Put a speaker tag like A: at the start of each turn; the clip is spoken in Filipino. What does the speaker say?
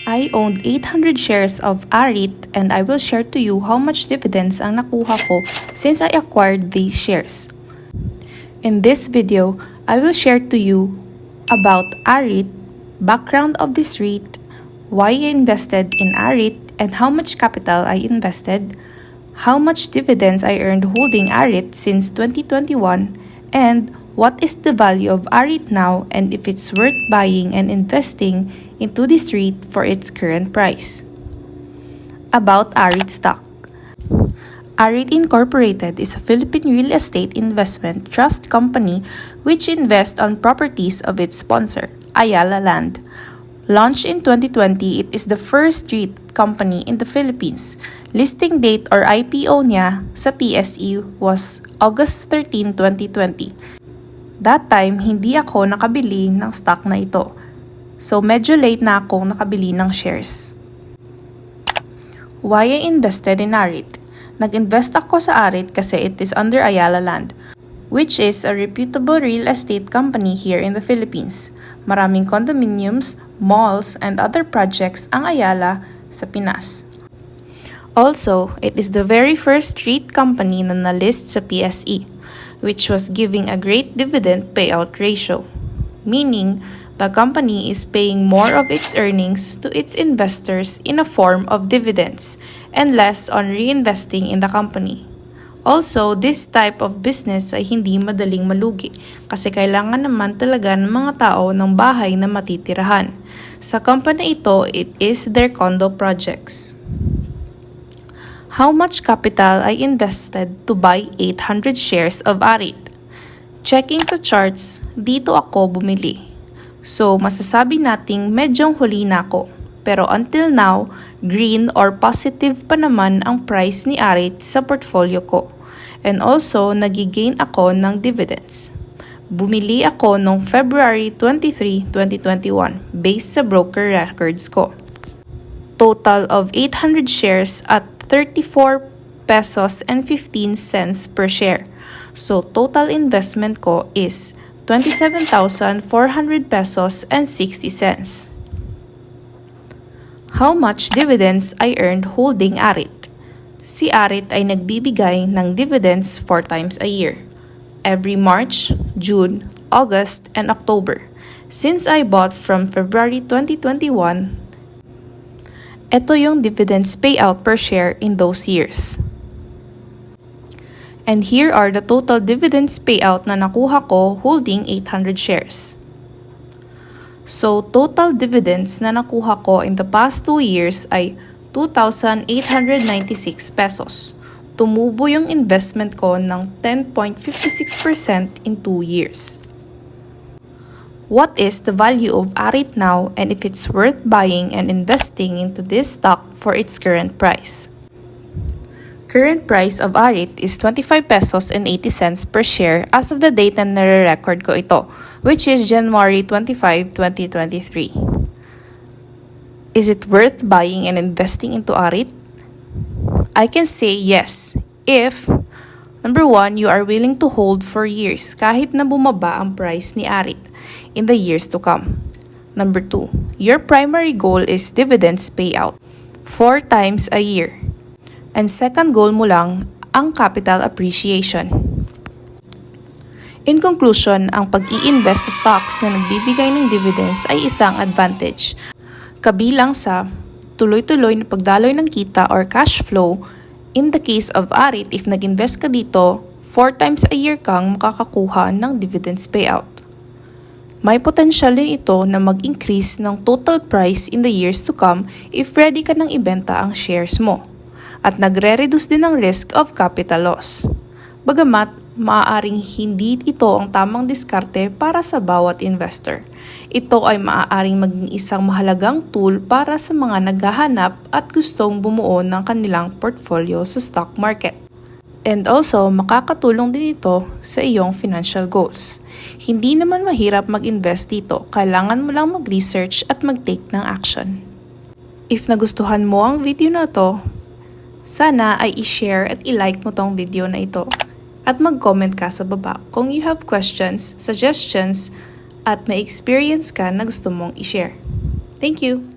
A: I owned 800 shares of AREIT and I will share to you how much dividends ang nakuha ko since I acquired these shares. In this video, I will share to you about AREIT, background of this REIT, why I invested in AREIT and how much capital I invested, how much dividends I earned holding AREIT since 2021, and what is the value of AREIT now and if it's worth buying and investing into this REIT for its current price. About AREIT stock. AREIT Incorporated is a Philippine real estate investment trust company which invests on properties of its sponsor, Ayala Land. Launched in 2020, it is the first REIT company in the Philippines. Listing date or IPO niya sa PSE was August 13, 2020. That time, hindi ako nakabili ng stock na ito. So medyo late na akong nakabili ng shares. Why I invested in AREIT? Nag-invest ako sa AREIT kasi it is under Ayala Land, which is a reputable real estate company here in the Philippines. Maraming condominiums, malls, and other projects ang Ayala sa Pinas. Also, it is the very first REIT company na nalist sa PSE, which was giving a great dividend payout ratio, meaning the company is paying more of its earnings to its investors in a form of dividends and less on reinvesting in the company. Also, this type of business ay hindi madaling malugi kasi kailangan naman talaga ng mga tao ng bahay na matitirahan. Sa company ito, it is their condo projects. How much capital I invested to buy 800 shares of AREIT? Checking sa charts, dito ako bumili. So, masasabi nating medyong huli na ako. Pero until now, green or positive pa naman ang price ni AREIT sa portfolio ko. And also, nagigain ako ng dividends. Bumili ako noong February 23, 2021 based sa broker records ko. Total of 800 shares at 34 pesos and 15 cents per share. So, total investment ko is 27,400 pesos and 60 cents. How much dividends I earned holding AREIT? Si AREIT ay nagbibigay ng dividends 4 times a year. Every March, June, August, and October. Since I bought from February 2021, ito yung dividends payout per share in those years. And here are the total dividends payout na nakuha ko holding 800 shares. So, total dividends na nakuha ko in the past 2 years ay 2,896 pesos. Tumubo yung investment ko ng 10.56% in 2 years. What is the value of AREIT now and if it's worth buying and investing into this stock for its current price? Current price of AREIT is 25 pesos and 80 cents per share as of the date na nare-record ko ito, which is January 25, 2023. Is it worth buying and investing into AREIT? I can say yes, if number 1, you are willing to hold for years kahit na bumaba ang price ni AREIT in the years to come. Number 2, your primary goal is dividends payout 4 times a year. And second goal mo lang ang capital appreciation. In conclusion, ang pag-i-invest sa stocks na nagbibigay ng dividends ay isang advantage. Kabilang sa tuloy-tuloy na pagdaloy ng kita or cash flow. In the case of AREIT, if nag-invest ka dito, 4 times a year kang makakakuha ng dividends payout. May potential din ito na mag-increase ng total price in the years to come if ready ka nang ibenta ang shares mo. At nagre-reduce din ang risk of capital loss. Bagamat, maaaring hindi ito ang tamang diskarte para sa bawat investor. Ito ay maaaring maging isang mahalagang tool para sa mga naghahanap at gustong bumuo ng kanilang portfolio sa stock market. And also, makakatulong din ito sa iyong financial goals. Hindi naman mahirap mag-invest dito, kailangan mo lang mag-research at mag-take ng action. If nagustuhan mo ang video na ito, sana ay i-share at i-like mo tong video na ito at mag-comment ka sa baba kung you have questions, suggestions, at may experience ka na gusto mong i-share. Thank you!